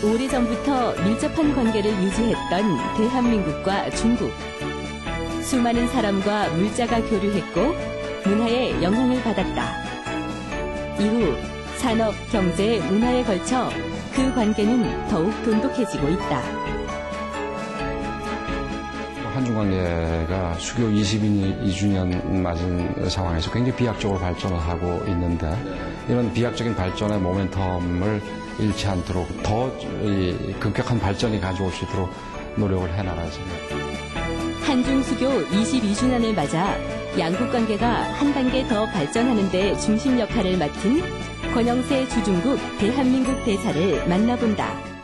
오래전부터 밀접한 관계를 유지했던 대한민국과 중국. 수많은 사람과 물자가 교류했고 문화에 영향을 받았다. 이후 산업, 경제, 문화에 걸쳐 그 관계는 더욱 돈독해지고 있다. 한중 관계가 수교 22주년 맞은 상황에서 굉장히 비약적으로 발전을 하고 있는데 이런 비약적인 발전의 모멘텀을 잃지 않도록 더 급격한 발전이 가져올 수 있도록 노력을 해나가겠습니다. 한중 수교 22주년을 맞아 양국 관계가 한 단계 더 발전하는 데 중심 역할을 맡은 권영세 주중국 대한민국 대사를 만나본다.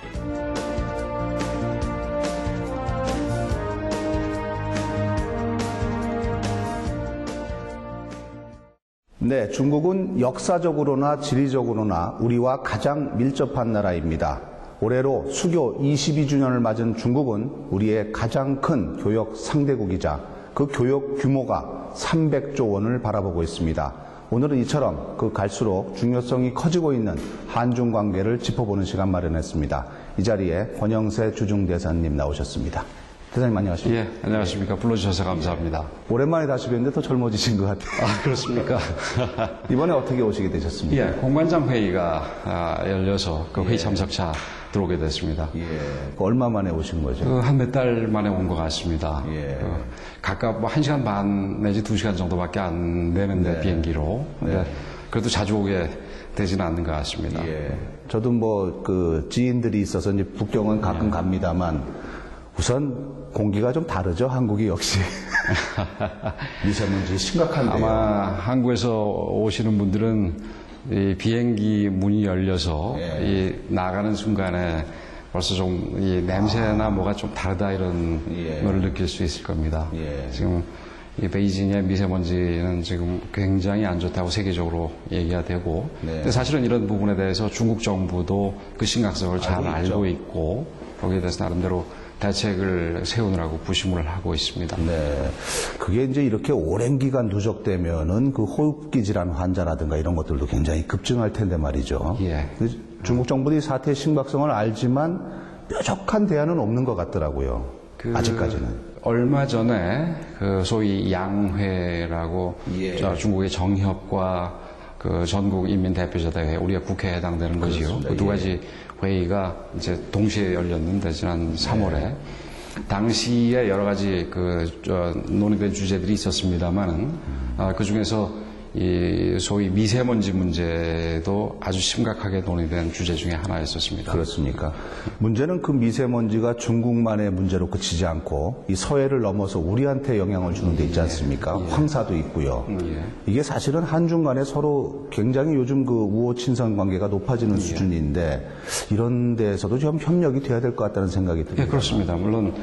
네, 중국은 역사적으로나 지리적으로나 우리와 가장 밀접한 나라입니다. 올해로 수교 22주년을 맞은 중국은 우리의 가장 큰 교역 상대국이자 그 교역 규모가 300조 원을 바라보고 있습니다. 오늘은 이처럼 그 갈수록 중요성이 커지고 있는 한중 관계를 짚어보는 시간 마련했습니다. 이 자리에 권영세 주중대사님 나오셨습니다. 대사님 안녕하십니까? 예, 안녕하십니까. 불러주셔서 감사합니다. 오랜만에 다시 뵙는데 더 젊어지신 것 같아요. 아, 그렇습니까? 이번에 어떻게 오시게 되셨습니까? 예, 공관장 회의가 열려서 그 회의 참석차 들어오게 됐습니다. 예, 얼마 만에 오신 거죠? 한 몇 달 만에 온 것 같습니다. 예. 각각 뭐 1시간 반 내지 2시간 정도밖에 안 되는데, 네. 비행기로. 네. 그래도 자주 오게 되지는 않는 것 같습니다. 예. 저도 뭐 그 지인들이 있어서 이제 북경은 가끔 갑니다만 우선 공기가 좀 다르죠. 한국이 역시. 미세먼지 심각한데요. 아마 한국에서 오시는 분들은 이 비행기 문이 열려서 예. 이 나가는 순간에 벌써 좀 이 냄새나 뭐가 좀 다르다 이런 예. 걸 느낄 수 있을 겁니다. 예. 지금 이 베이징의 미세먼지는 지금 굉장히 안 좋다고 세계적으로 얘기가 되고, 네. 근데 사실은 이런 부분에 대해서 중국 정부도 그 심각성을 잘 알고 있고 거기에 대해서 나름대로 대책을 세우느라고 부심을 하고 있습니다. 네. 그게 이제 이렇게 오랜 기간 누적되면은 그 호흡기 질환 환자라든가 이런 것들도 굉장히 급증할 텐데 말이죠. 예. 중국 정부도 이 사태의 심각성을 알지만 뾰족한 대안은 없는 것 같더라고요. 아직까지는. 얼마 전에 그 소위 양회라고 예. 중국의 정협과 그 전국 인민대표자대회, 우리가 국회에 해당되는 거지요. 그 두 가지 회의가 이제 동시에 열렸는데 지난 3월에 당시에 여러 가지 논의된 주제들이 있었습니다만은 그 중에서 이 소위 미세먼지 문제도 아주 심각하게 논의된 주제 중에 하나였었습니다. 그렇습니까? 문제는 그 미세먼지가 중국만의 문제로 그치지 않고 이 서해를 넘어서 우리한테 영향을 주는 데 있지 않습니까? 예. 황사도 있고요. 예. 이게 사실은 한중 간에 서로 굉장히 요즘 그 우호 친선 관계가 높아지는 수준인데 이런 데에서도 좀 협력이 돼야 될 것 같다는 생각이 듭니다. 예, 그렇습니다. 물론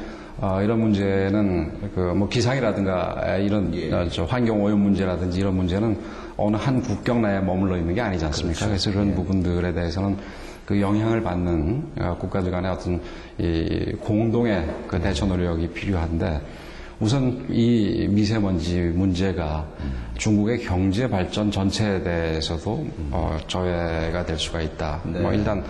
이런 문제는 뭐 기상이라든가 이런 환경 오염 문제라든지 이런 문제는 어느 한 국경 내에 머물러 있는 게 아니지 않습니까? 그렇죠. 그래서 이런 부분들에 대해서는 그 영향을 받는 국가들 간의 어떤 이 공동의 그 대처 노력이 필요한데 우선 이 미세먼지 문제가 중국의 경제 발전 전체에 대해서도 저해가 될 수가 있다. 네. 뭐 일단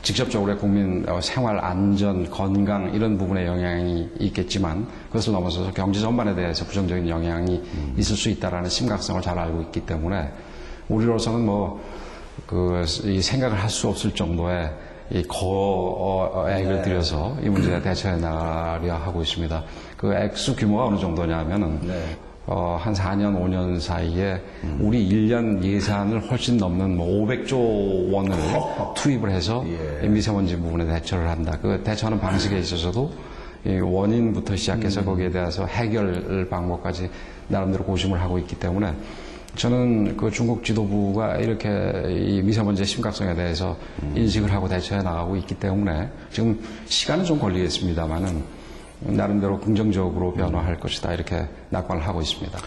직접적으로 국민 생활 안전, 건강 이런 부분에 영향이 있겠지만 그것을 넘어서서 경제 전반에 대해서 부정적인 영향이 있을 수 있다라는 심각성을 잘 알고 있기 때문에 우리로서는 뭐 이 생각을 할 수 없을 정도의 이 거액을 들여서 이 문제에 대처해 나가려 하고 있습니다. 그 액수 규모가 어느 정도냐면은 한 4년, 5년 사이에 우리 1년 예산을 훨씬 넘는 뭐 500조 원을 투입을 해서 이 미세먼지 부분에 대처를 한다. 그 대처하는 방식에 있어서도 이 원인부터 시작해서 거기에 대해서 해결 방법까지 나름대로 고심을 하고 있기 때문에 저는 그 중국 지도부가 이렇게 이 미세먼지의 심각성에 대해서 인식을 하고 대처해 나가고 있기 때문에 지금 시간은 좀 걸리겠습니다만은 나름대로 긍정적으로 변화할 것이다 이렇게 낙관을 하고 있습니다.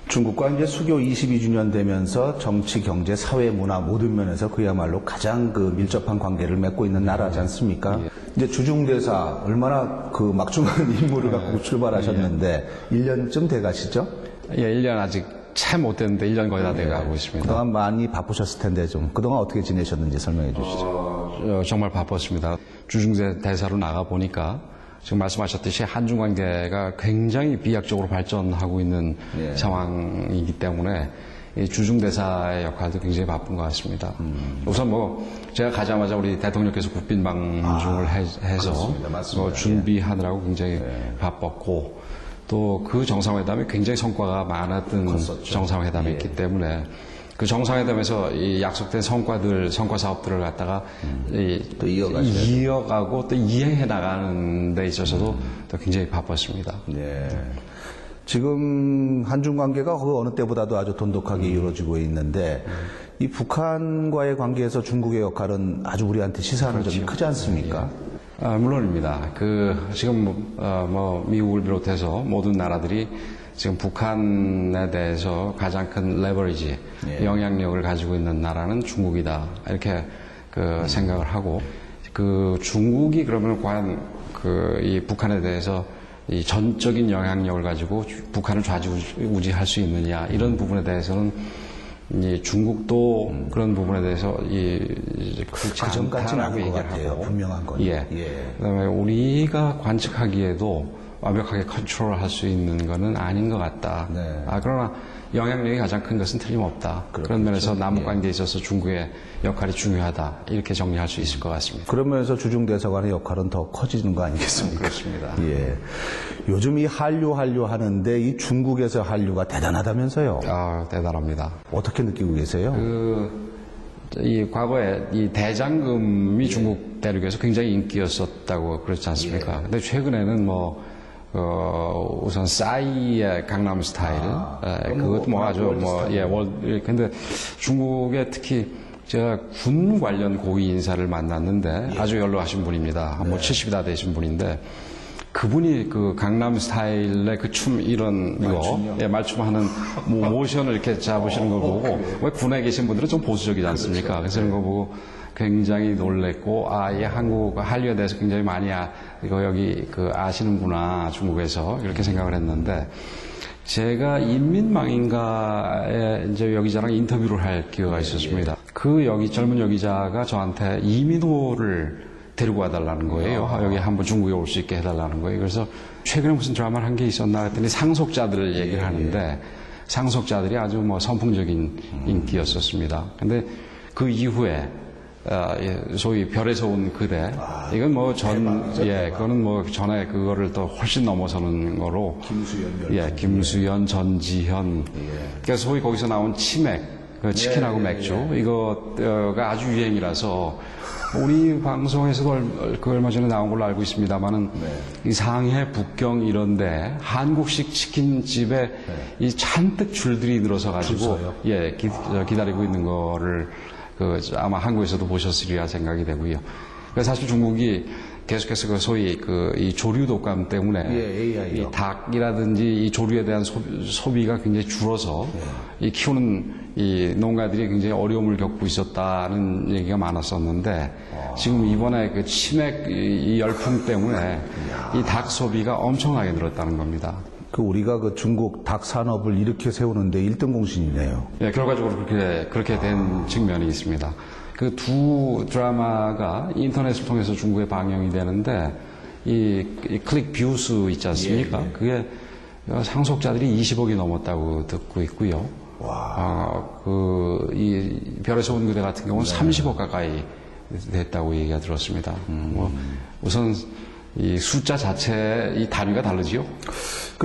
중국과 이제 수교 22주년 되면서 정치, 경제, 사회, 문화 모든 면에서 그야말로 가장 그 밀접한 관계를 맺고 있는 나라지 않습니까? 이제 주중대사 얼마나 그 막중한 임무를 갖고 출발하셨는데 1년쯤 돼 가시죠? 예, 1년 아직 채 못 됐는데 1년 거의 다 돼가고 있습니다. 그동안 많이 바쁘셨을 텐데 좀 그동안 어떻게 지내셨는지 설명해 주시죠. 정말 바빴습니다. 주중대 대사로 나가 보니까 지금 말씀하셨듯이 한중 관계가 굉장히 비약적으로 발전하고 있는 상황이기 때문에 이 주중대사의 역할도 굉장히 바쁜 것 같습니다. 우선 제가 가자마자 우리 대통령께서 국빈 방중을 해서 준비하느라고 굉장히 바빴고 또 그 정상회담이 굉장히 성과가 많았던 정상회담이었기 때문에 그 정상회담에서 이 약속된 성과 사업들을 갖다가 또 이어가고 또 이행해 나가는 데 있어서도 또 굉장히 바빴습니다. 네. 지금 한중 관계가 어느 때보다도 아주 돈독하게 이루어지고 있는데 이 북한과의 관계에서 중국의 역할은 아주 우리한테 시사하는 점이 크지 않습니까? 물론입니다. 지금 미국을 비롯해서 모든 나라들이 지금 북한에 대해서 가장 큰 레버리지, 영향력을 가지고 있는 나라는 중국이다. 이렇게 생각을 하고, 중국이 그러면 과연 이 북한에 대해서 이 전적인 영향력을 가지고 북한을 좌지우지할 수 있느냐, 이런 부분에 대해서는 이 중국도 그런 부분에 대해서 그렇지 않다라고 얘기를 하고, 분명한 건. 그다음에 우리가 관측하기에도 완벽하게 컨트롤할 수 있는 것은 아닌 것 같다. 그러나 영향력이 가장 큰 것은 틀림없다. 그런 면에서 남북 관계에 있어서 중국의 역할이 중요하다. 이렇게 정리할 수 있을 것 같습니다. 그런 면에서 주중대사관의 역할은 더 커지는 거 아니겠습니까? 그렇습니다. 요즘 이 한류 하는데 이 중국에서 한류가 대단하다면서요? 대단합니다. 어떻게 느끼고 계세요? 이 과거에 이 대장금이 중국 대륙에서 굉장히 인기였었다고 그렇지 않습니까? 근데 최근에는 우선 싸이의 강남 스타일, 그것도 아주 근데 중국에 특히 제가 군 관련 고위 인사를 만났는데 아주 연로하신 분입니다. 70이 다 되신 분인데 그분이 강남 스타일의 춤 말춤하는 모션을 이렇게 잡으시는 걸 보고 왜 군에 계신 분들은 좀 보수적이지 않습니까? 그래서 이런 거 보고 굉장히 놀랬고 한류에 대해서 굉장히 많이 여기 아시는구나 중국에서 이렇게 생각을 했는데 제가 인민망인가에 이제 여기자랑 인터뷰를 할 기회가 있었습니다. 젊은 여기자가 저한테 이민호를 데리고 와달라는 거예요. 여기 한번 중국에 올 수 있게 해달라는 거예요. 그래서 최근에 무슨 드라마를 한 게 있었나 했더니 상속자들 얘기를 하는데 상속자들이 아주 선풍적인 인기였었습니다. 근데 그 이후에 소위 별에서 온 그대 이건 그거는 전에 그거를 또 훨씬 넘어서는 거로 김수연, 전지현 그래서 소위 거기서 나온 치맥 치킨하고 맥주 이거가 아주 유행이라서 우리 방송에서도 얼마 전에 나온 걸로 알고 있습니다만은 이 상해, 북경 이런데 한국식 치킨집에 이 잔뜩 줄들이 늘어서 가지고 기다리고 있는 거를 아마 한국에서도 보셨으리라 생각이 되고요. 그래서 사실 중국이 계속해서 소위 이 조류 독감 때문에 이 닭이라든지 이 조류에 대한 소비가 굉장히 줄어서 이 키우는 이 농가들이 굉장히 어려움을 겪고 있었다는 얘기가 많았었는데 지금 이번에 치맥 이 열풍 때문에 이 닭 소비가 엄청나게 늘었다는 겁니다. 우리가 중국 닭 산업을 이렇게 세우는데 1등 공신이네요. 결과적으로 그렇게 된 측면이 있습니다. 그 두 드라마가 인터넷을 통해서 중국에 방영이 되는데 이 클릭 뷰수 있지 않습니까? 그게 상속자들이 20억이 넘었다고 듣고 있고요. 이 별에서 온 그대 같은 경우는 30억 가까이 됐다고 얘기가 들었습니다. 우선 이 숫자 자체 이 단위가 다르지요?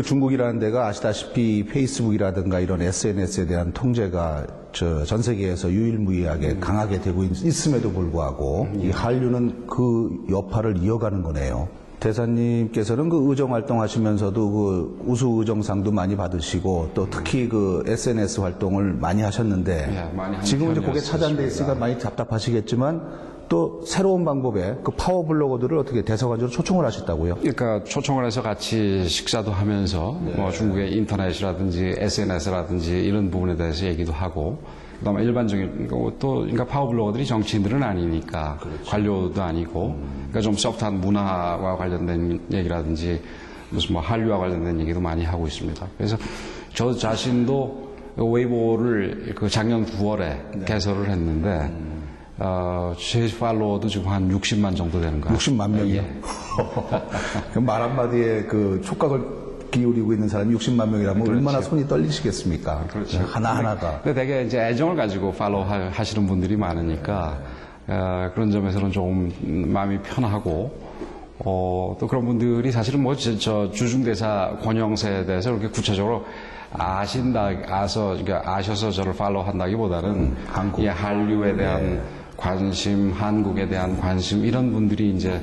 중국이라는 데가 아시다시피 페이스북이라든가 이런 SNS에 대한 통제가 전 세계에서 유일무이하게 강하게 되고 있음에도 불구하고 이 한류는 그 여파를 이어가는 거네요. 대사님께서는 의정 활동하시면서도 우수 의정상도 많이 받으시고 또 특히 SNS 활동을 많이 하셨는데 지금 이제 그게 차단돼 있으니까 많이 답답하시겠지만 또 새로운 방법의 파워 블로거들을 어떻게 대사관으로 초청을 하셨다고요? 그러니까 초청을 해서 같이 식사도 하면서 중국의 인터넷이라든지 SNS라든지 이런 부분에 대해서 얘기도 하고 그다음에 일반적인 그러니까 파워 블로거들이 정치인들은 아니니까 관료도 아니고 그러니까 좀 소프트한 문화와 관련된 얘기라든지 무슨 한류와 관련된 얘기도 많이 하고 있습니다. 그래서 저 자신도 웨이보를 작년 9월에 개설을 했는데 제 팔로워도 지금 한 60만 정도 되는 거예요. 60만 명이요? 예. 그럼 말 한마디에 그 촉각을 기울이고 있는 사람이 60만 명이라면 그렇죠. 얼마나 손이 떨리시겠습니까? 그렇죠. 하나하나가. 근데 되게 이제 애정을 가지고 팔로우 하시는 분들이 많으니까, 그런 점에서는 조금 마음이 편하고, 또 그런 분들이 사실은 뭐, 저 주중대사 권영세에 대해서 그렇게 구체적으로 그러니까 아셔서 저를 팔로우 한다기보다는, 한국. 이 한류에 대한 관심, 한국에 대한 관심, 이런 분들이 이제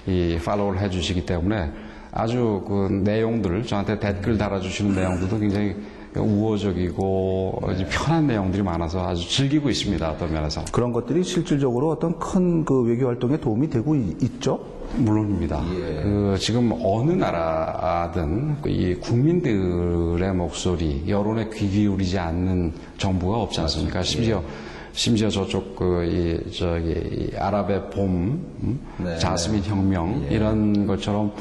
이 팔로우를 해주시기 때문에 아주 그 내용들, 저한테 댓글 달아주시는 내용들도 굉장히 우호적이고 편한 내용들이 많아서 아주 즐기고 있습니다. 어떤 면에서. 그런 것들이 실질적으로 어떤 큰 그 외교 활동에 도움이 되고 있죠? 물론입니다. 그 지금 어느 나라든 이 국민들의 목소리, 여론에 귀 기울이지 않는 정부가 없지 않습니까? 심지어 저쪽 저기 아랍의 봄, 자스민 혁명 이런 것처럼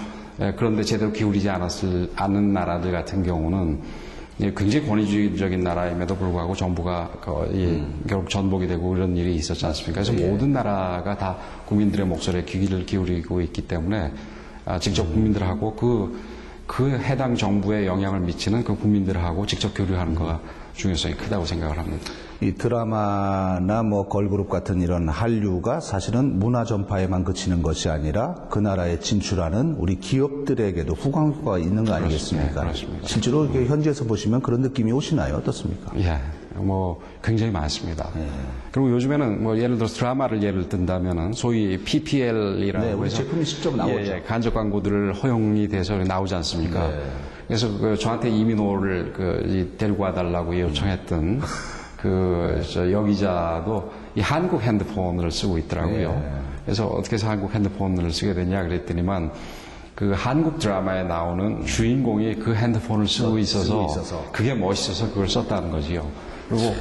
그런데 제대로 기울이지 않은 나라들 같은 경우는 굉장히 권위주의적인 나라임에도 불구하고 정부가 결국 전복이 되고 이런 일이 있었지 않습니까? 그래서 모든 나라가 다 국민들의 목소리에 귀를 기울이고 있기 때문에 직접 국민들하고 그 해당 정부에 영향을 미치는 그 국민들하고 직접 교류하는 거가 중요성이 크다고 생각을 합니다. 이 드라마나 뭐 걸그룹 같은 이런 한류가 사실은 문화 전파에만 그치는 것이 아니라 그 나라에 진출하는 우리 기업들에게도 후광효과가 있는 거 아니겠습니까? 그렇습니다. 실제로 이렇게 현지에서 보시면 그런 느낌이 오시나요? 어떻습니까? 예, 뭐 굉장히 많습니다. 그리고 요즘에는 뭐 예를 들어서 드라마를 예를 든다면은 소위 PPL이라고 우리 해서 제품이 직접 나오죠. 간접 광고들을 허용이 돼서 나오지 않습니까? 그래서 저한테 이민호를 데리고 와달라고 요청했던 저 여기자도 이 한국 핸드폰을 쓰고 있더라고요. 그래서 어떻게 해서 한국 핸드폰을 쓰게 됐냐 그랬더니만 그 한국 드라마에 나오는 주인공이 그 핸드폰을 쓰고 있어서 그게 멋있어서 그걸 썼다는 거지요. 그리고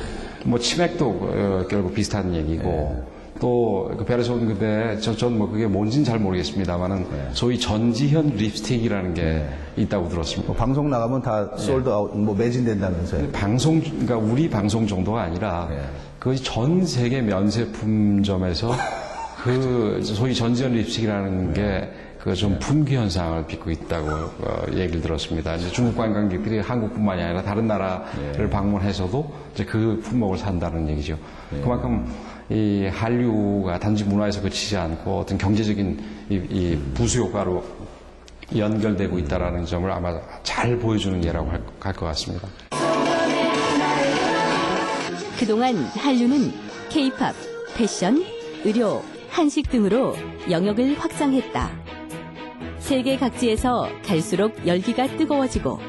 뭐 치맥도 결국 비슷한 얘기고 또 그 별에서 온 그대 전 뭐 그게 뭔지는 잘 모르겠습니다만은 소위 전지현 립스틱이라는 게 있다고 들었습니다. 뭐 방송 나가면 다 솔드 아웃, 뭐 매진된다면서요. 그러니까 우리 방송 정도가 아니라 거의 전 세계 면세품점에서 그 소위 전지현 립스틱이라는 게 그 좀 품귀 현상을 빚고 있다고 얘기를 들었습니다. 이제 중국 관광객들이 한국뿐만이 아니라 다른 나라를 방문해서도 이제 그 품목을 산다는 얘기죠. 그만큼 이 한류가 단지 문화에서 그치지 않고 어떤 경제적인 이 부수 효과로 연결되고 있다라는 점을 아마 잘 보여주는 예라고 할 것 같습니다. 그동안 한류는 K-팝, 패션, 의료, 한식 등으로 영역을 확장했다. 세계 각지에서 갈수록 열기가 뜨거워지고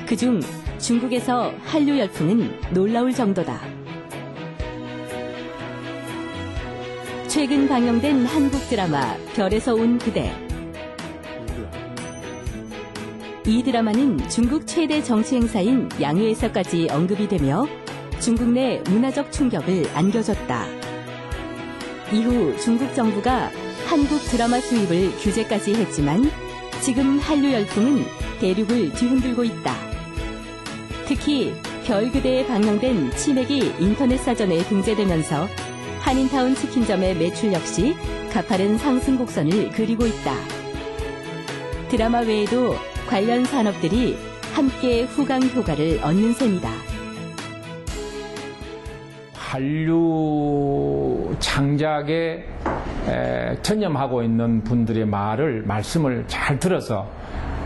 그중 중국에서 한류 열풍은 놀라울 정도다. 최근 방영된 한국 드라마 별에서 온 그대. 이 드라마는 중국 최대 정치 행사인 양회에서까지 언급이 되며 중국 내 문화적 충격을 안겨줬다. 이후 중국 정부가 한국 드라마 수입을 규제까지 했지만 지금 한류 열풍은 대륙을 뒤흔들고 있다. 특히 별 그대에 방영된 치맥이 인터넷 사전에 등재되면서 한인타운 치킨점의 매출 역시 가파른 상승 곡선을 그리고 있다. 드라마 외에도 관련 산업들이 함께 후광 효과를 얻는 셈이다. 한류 창작에 전념하고 있는 분들의 말씀을 잘 들어서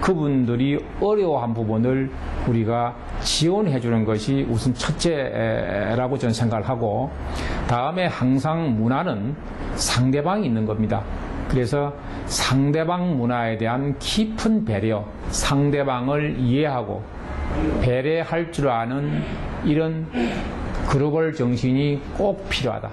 그분들이 어려워한 부분을 우리가 지원해 주는 것이 우선 첫째라고 저는 생각을 하고, 다음에 항상 문화는 상대방이 있는 겁니다. 그래서 상대방 문화에 대한 깊은 배려, 상대방을 이해하고 배려할 줄 아는 이런 글로벌 정신이 꼭 필요하다.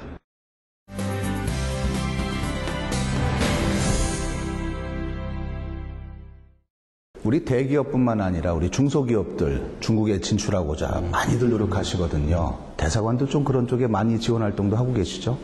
우리 대기업뿐만 아니라 우리 중소기업들 중국에 진출하고자 많이들 노력하시거든요. 대사관도 좀 그런 쪽에 많이 지원 활동도 하고 계시죠?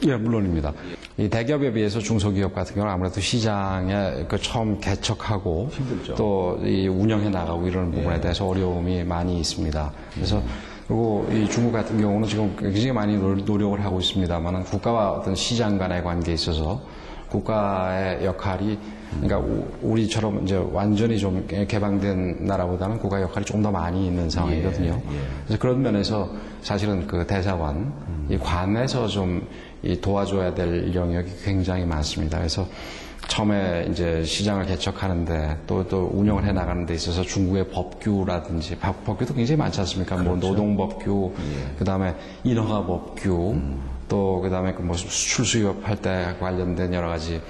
예, 물론입니다. 이 대기업에 비해서 중소기업 같은 경우는 아무래도 시장에 처음 개척하고 힘들죠. 또 이 운영해 나가고 이런 부분에 대해서 어려움이 많이 있습니다. 그래서 그리고 이 중국 같은 경우는 지금 굉장히 많이 노력을 하고 있습니다만은 국가와 어떤 시장 간의 관계에 있어서 국가의 역할이 그러니까 우리처럼 이제 완전히 좀 개방된 나라보다는 국가 역할이 조금 더 많이 있는 상황이거든요. 그래서 그런 면에서 사실은 그 대사관, 이 관에서 좀 이 도와줘야 될 영역이 굉장히 많습니다. 그래서 처음에 이제 시장을 개척하는데 또 운영을 해 나가는 데 있어서 중국의 법규라든지 법규도 굉장히 많지 않습니까? 그렇죠. 뭐 노동법규, 그다음에 인허가법규, 또 그다음에 그 뭐 수출 수입할 때 관련된 여러 가지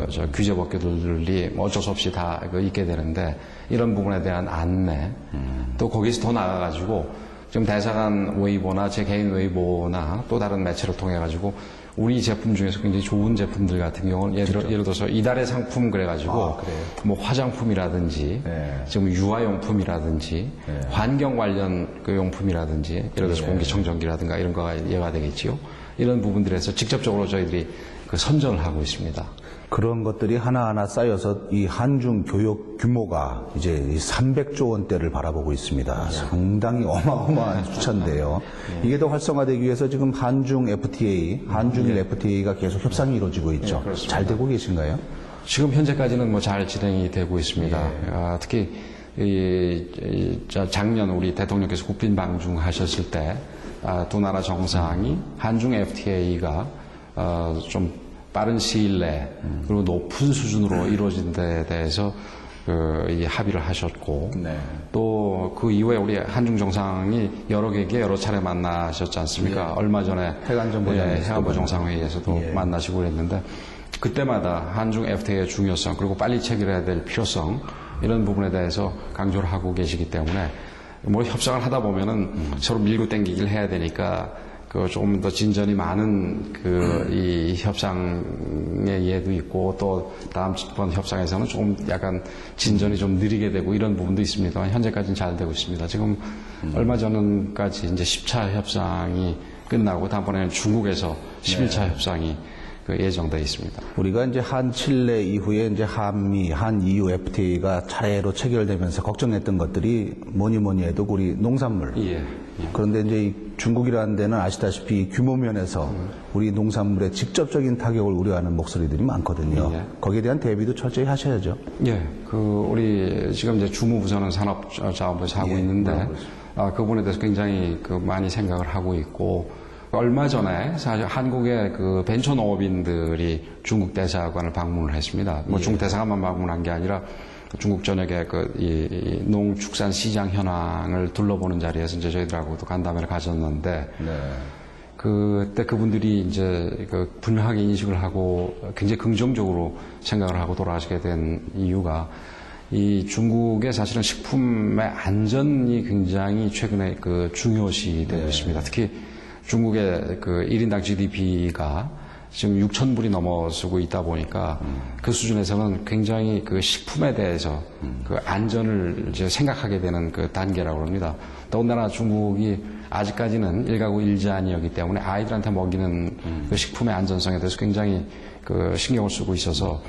저 규제 법규들이 뭐 어쩔 수 없이 다 있게 되는데 이런 부분에 대한 안내, 또 거기서 더 나아가지고 지금 대사관 웨이보나 제 개인 웨이보나 또 다른 매체를 통해 가지고 우리 제품 중에서 굉장히 좋은 제품들 같은 경우는 예를 들어서 이달의 상품 그래가지고 뭐 화장품이라든지 지금 유아용품이라든지 환경 관련 그 용품이라든지 예를 들어서 공기청정기라든가 이런 거가 예가 되겠지요. 이런 부분들에서 직접적으로 저희들이 그 선전을 하고 있습니다. 그런 것들이 하나하나 쌓여서 이 한중 교역 규모가 이제 300조 원대를 바라보고 있습니다. 상당히 어마어마한 숫자인데요. 이게 더 활성화되기 위해서 지금 한중 FTA, 한중일 FTA가 계속 협상이 이루어지고 있죠. 잘 되고 계신가요? 지금 현재까지는 뭐 잘 진행이 되고 있습니다. 특히 작년 우리 대통령께서 국빈 방중하셨을 때 두 나라 정상이 한중 FTA가 좀 빠른 시일 내에 그리고 높은 수준으로 이루어진 데에 대해서 이 합의를 하셨고 또 그 이후에 우리 한중 정상이 여러 차례 만나셨지 않습니까? 얼마 전에 해안보 정상회의에서도 만나시고 그랬는데 그때마다 한중 FTA의 중요성 그리고 빨리 체결해야 될 필요성 이런 부분에 대해서 강조를 하고 계시기 때문에 뭐 협상을 하다 보면은 서로 밀고 당기기를 해야 되니까 그 조금 더 진전이 많은 이 협상의 예도 있고 또 다음번 협상에서는 조금 약간 진전이 좀 느리게 되고 이런 부분도 있습니다만 현재까지는 잘 되고 있습니다. 지금 얼마 전까지 이제 10차 협상이 끝나고 다음번에는 중국에서 11차 협상이 예정되어 있습니다. 우리가 이제 한칠레 이후에 이제 한미, 한EU FTA가 차례로 체결되면서 걱정했던 것들이 뭐니 해도 우리 농산물. 그런데 이제 이 중국이라는 데는 아시다시피 규모 면에서 우리 농산물에 직접적인 타격을 우려하는 목소리들이 많거든요. 거기에 대한 대비도 철저히 하셔야죠. 우리 지금 이제 주무부서는 산업자원부에서 하고 있는데 그 부분에 대해서 굉장히 많이 생각을 하고 있고. 얼마 전에 사실 한국의 그 벤처 농업인들이 중국 대사관을 방문을 했습니다. 뭐 중국 대사관만 방문한 게 아니라 중국 전역의 이 농축산 시장 현황을 둘러보는 자리에서 이제 저희들하고도 간담회를 가졌는데 그때 그분들이 이제 분명하게 인식을 하고 굉장히 긍정적으로 생각을 하고 돌아가시게 된 이유가 이 중국의 사실은 식품의 안전이 굉장히 최근에 중요시 되고 있습니다. 특히 중국의 1인당 GDP가 지금 6,000불이 넘어서고 있다 보니까 그 수준에서는 굉장히 식품에 대해서 안전을 이제 생각하게 되는 단계라고 합니다. 더군다나 중국이 아직까지는 일가구 일자니이기 때문에 아이들한테 먹이는 식품의 안전성에 대해서 굉장히 신경을 쓰고 있어서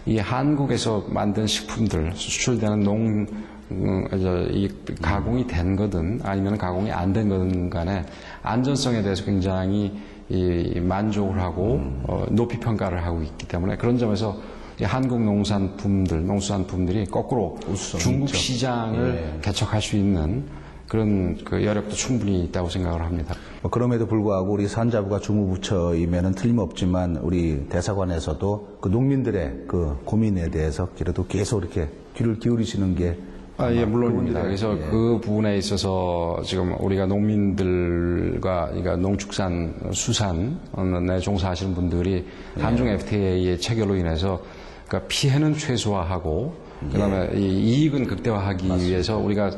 이 한국에서 만든 식품들 수출되는 이 가공이 된 거든 아니면 가공이 안 된 거든 간에 안전성에 대해서 굉장히 만족을 하고 높이 평가를 하고 있기 때문에 그런 점에서 한국 농수산품들이 거꾸로 중국 있죠. 시장을 개척할 수 있는 그런 여력도 충분히 있다고 생각을 합니다. 그럼에도 불구하고 우리 산자부가 주무부처이면은 틀림없지만 우리 대사관에서도 농민들의 고민에 대해서 그래도 계속 이렇게 귀를 기울이시는 게 물론입니다. 그래서 그 부분에 있어서 지금 우리가 농민들과 그러니까 농축산, 수산에 종사하시는 분들이 한중 FTA의 체결로 인해서 그러니까 피해는 최소화하고 그다음에 이 이익은 극대화하기 위해서 우리가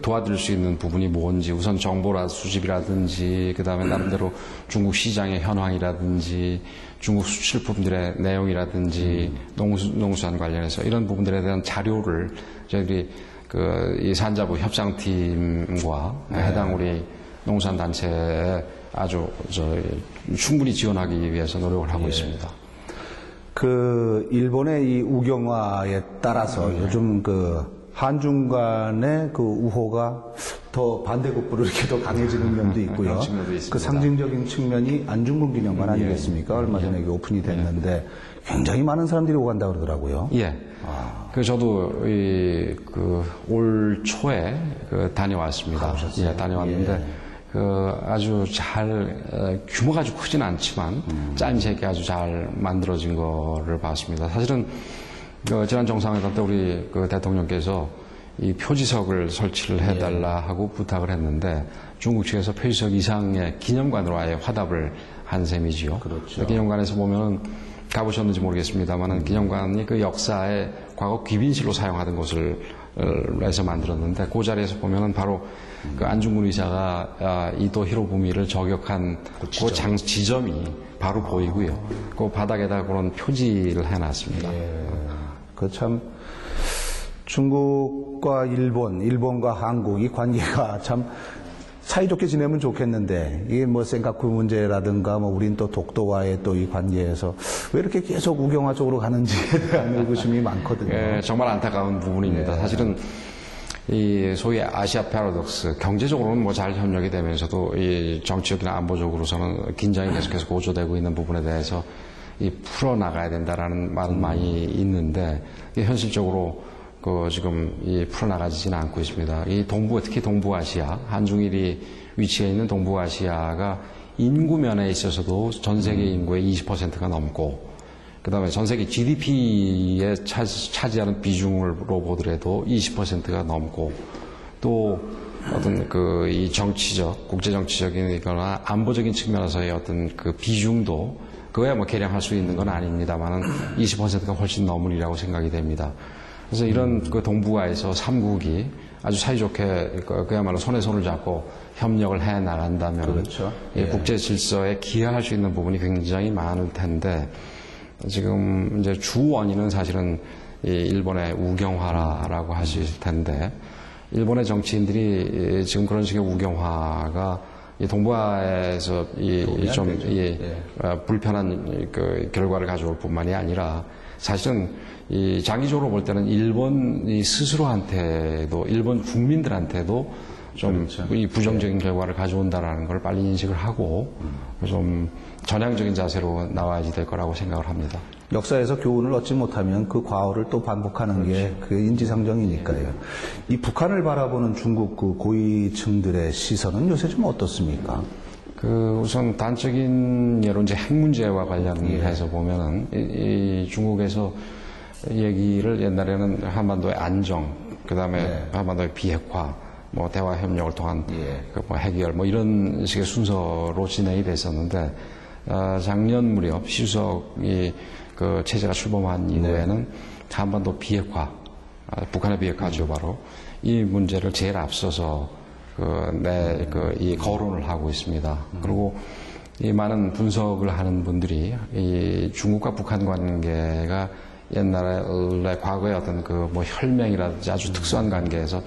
도와드릴 수 있는 부분이 뭔지 우선 정보라 수집이라든지 그다음에 나름대로 중국 시장의 현황이라든지 중국 수출품들의 내용이라든지 농수산 관련해서 이런 부분들에 대한 자료를 저희들이 이 산자부 협상팀과 해당 우리 농수산 단체에 아주 충분히 지원하기 위해서 노력을 하고 있습니다. 일본의 이 우경화에 따라서 요즘 한중 간의 우호가 더 반대급부로 이렇게 더 강해지는 면도 있고요. 그 상징적인 측면이 안중근 기념관 아니겠습니까? 얼마 전에 오픈이 됐는데 굉장히 많은 사람들이 오간다 그러더라고요. 예. 그 저도 올 초에 다녀왔습니다. 예, 다녀왔는데 아주 잘 규모가 아주 크진 않지만 짜임새있게 아주 잘 만들어진 거를 봤습니다. 사실은 지난 정상회담 때 우리 대통령께서 이 표지석을 설치를 해달라 하고 부탁을 했는데 중국 측에서 표지석 이상의 기념관으로 아예 화답을 한 셈이지요. 그렇죠. 기념관에서 보면은 가보셨는지 모르겠습니다만은 기념관이 그 역사의 과거 귀빈실로 사용하던 곳을 해서 만들었는데 그 자리에서 보면은 바로 그 안중근 의사가 이토 히로부미를 저격한 그 지점이 바로 보이고요. 그 바닥에다 그런 표지를 해놨습니다. 그 참 중국과 일본과 한국 이 관계가 참 사이좋게 지내면 좋겠는데 이게 뭐 센카쿠 문제라든가 뭐 우린 또 독도와의 또 이 관계에서 왜 이렇게 계속 우경화 쪽으로 가는지에 대한 의구심이 많거든요. 예, 정말 안타까운 부분입니다. 사실은 이 소위 아시아 패러독스 경제적으로는 뭐 잘 협력이 되면서도 이 정치적이나 안보적으로서는 긴장이 계속해서 고조되고 있는 부분에 대해서 이 풀어나가야 된다라는 말은 많이 있는데 현실적으로 지금 풀어나가지는 않고 있습니다. 이 특히 동부아시아, 한중일이 위치해 있는 동부아시아가 인구면에 있어서도 전 세계 인구의 20%가 넘고, 그 다음에 전 세계 GDP에 차지하는 비중으로 보더라도 20%가 넘고, 또 어떤 이 정치적, 국제정치적이거나 안보적인 측면에서의 어떤 그 비중도 그거야 뭐 계량할 수 있는 건 아닙니다만은 20%가 훨씬 넘으리라고 생각이 됩니다. 그래서 이런 그 동북아에서 3국이 아주 사이좋게 그야말로 손에 손을 잡고 협력을 해 나간다면 그렇죠. 국제 질서에 기여할 수 있는 부분이 굉장히 많을 텐데 지금 이제 주 원인은 사실은 이 일본의 우경화라고 하실 텐데 일본의 정치인들이 지금 그런 식의 우경화가 이 동북아에서 불편한 그 결과를 가져올 뿐만이 아니라 사실은 이 장기적으로 볼 때는 일본 스스로한테도 일본 국민들한테도 좀 이 부정적인 결과를 가져온다라는 걸 빨리 인식을 하고 좀 전향적인 자세로 나와야지 될 거라고 생각을 합니다. 역사에서 교훈을 얻지 못하면 그 과오를 또 반복하는 게 그 인지상정이니까요. 이 북한을 바라보는 중국 그 고위층들의 시선은 요새 좀 어떻습니까? 우선 단적인 예로 이제 핵 문제와 관련해서 보면은 이 중국에서 얘기를 옛날에는 한반도의 안정, 그 다음에 한반도의 비핵화, 뭐 대화 협력을 통한 뭐 해결, 뭐 이런 식의 순서로 진행이 됐었는데 작년 무렵 시주석이 그 체제가 출범한 이후에는 한반도 비핵화, 북한의 비핵화죠 바로 이 문제를 제일 앞서서 이 거론을 하고 있습니다. 그리고 이 많은 분석을 하는 분들이 이 중국과 북한 관계가 옛날에 과거의 어떤 뭐 혈맹이라든지 아주 특수한 관계에서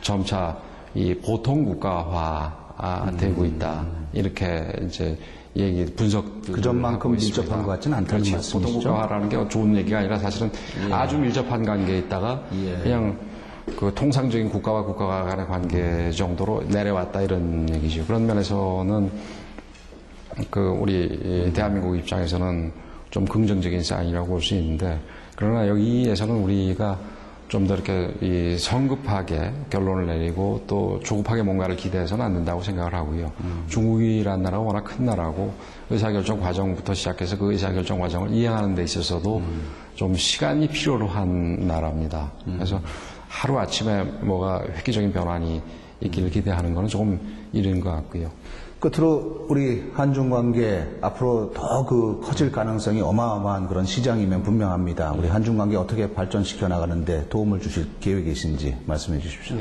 점차 이 보통 국가화 되고 있다. 이렇게 이제 분석 그전만큼 밀접한 것 같지는 않다는 말씀이시죠? 보통 국가화라는 게 좋은 얘기가 아니라 사실은 아주 밀접한 관계에 있다가 그냥 그 통상적인 국가와 국가와 간의 관계 정도로 내려왔다 이런 얘기죠. 그런 면에서는 우리 대한민국 입장에서는 좀 긍정적인 사인이라고 볼 수 있는데 그러나 여기에서는 우리가 좀 더 이렇게 성급하게 결론을 내리고 또 조급하게 뭔가를 기대해서는 안 된다고 생각을 하고요. 중국이라는 나라가 워낙 큰 나라고 의사결정 과정부터 시작해서 그 의사결정 과정을 이행하는 데 있어서도 좀 시간이 필요로 한 나라입니다. 그래서 하루아침에 뭐가 획기적인 변환이 있기를 기대하는 것은 조금 이른 것 같고요. 끝으로 우리 한중 관계 앞으로 더 커질 가능성이 어마어마한 그런 시장이면 분명합니다. 우리 한중 관계 어떻게 발전시켜 나가는데 도움을 주실 계획이신지 말씀해 주십시오.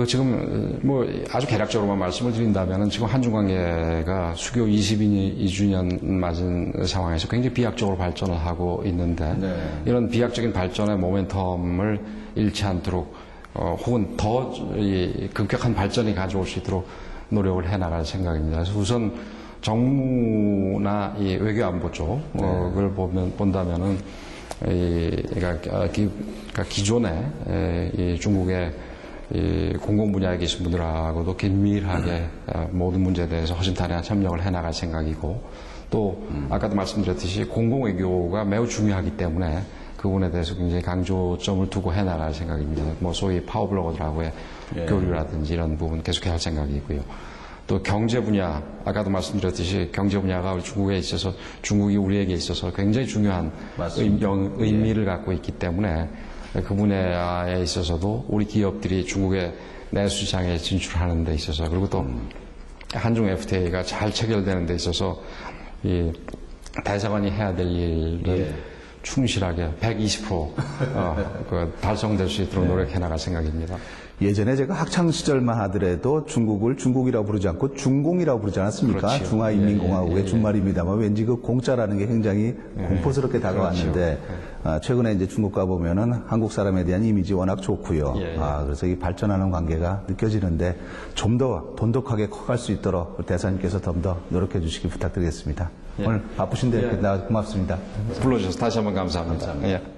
지금 뭐 아주 개략적으로만 말씀을 드린다면은 지금 한중 관계가 수교 22주년 맞은 상황에서 굉장히 비약적으로 발전을 하고 있는데 이런 비약적인 발전의 모멘텀을 잃지 않도록 혹은 더 급격한 발전이 가져올 수 있도록 노력을 해나갈 생각입니다. 그래서 우선 정무나 이 외교안보 쪽을 본다면은 그러니까 기존에 이 중국의 이 공공 분야에 계신 분들하고도 긴밀하게 모든 문제에 대해서 허심탄회한 협력을 해나갈 생각이고, 또 아까도 말씀드렸듯이 공공외교가 매우 중요하기 때문에 그 부분에 대해서 굉장히 강조점을 두고 해나갈 생각입니다. 뭐 소위 파워블로거들하고의 교류라든지 이런 부분 계속해야 할 생각이고요. 또 경제 분야, 아까도 말씀드렸듯이 경제 분야가 우리 중국에 있어서, 중국이 우리에게 있어서 굉장히 중요한 의미를 갖고 있기 때문에 그 분야에 있어서도 우리 기업들이 중국의 내수시장에 진출하는 데 있어서, 그리고 또 한중 FTA가 잘 체결되는 데 있어서 이 대사관이 해야 될 일을 충실하게 120% 달성될 수 있도록 노력해 나갈 생각입니다. 예전에 제가 학창 시절만 하더라도 중국을 중국이라고 부르지 않고 중공이라고 부르지 않았습니까? 그렇죠. 중화인민공화국의 준말입니다만 왠지 그 공짜라는 게 굉장히 공포스럽게 다가왔는데, 그렇죠. 최근에 이제 중국 가보면은 한국 사람에 대한 이미지 워낙 좋고요. 그래서 이 발전하는 관계가 느껴지는데 좀 더 돈독하게 커갈 수 있도록 대사님께서 좀 더 노력해 주시기 부탁드리겠습니다. 오늘 바쁘신데 이렇게 나와서 고맙습니다. 불러주셔서 다시 한번 감사합니다. 감사합니다.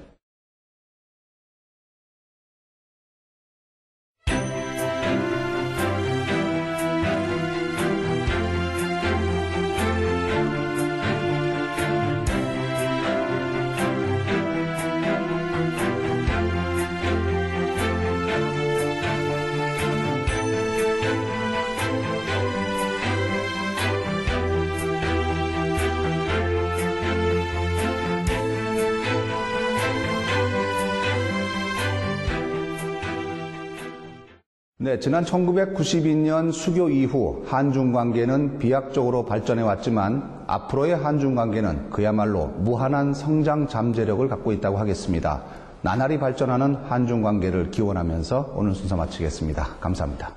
네, 지난 1992년 수교 이후 한중 관계는 비약적으로 발전해 왔지만 앞으로의 한중 관계는 그야말로 무한한 성장 잠재력을 갖고 있다고 하겠습니다. 나날이 발전하는 한중 관계를 기원하면서 오늘 순서 마치겠습니다. 감사합니다.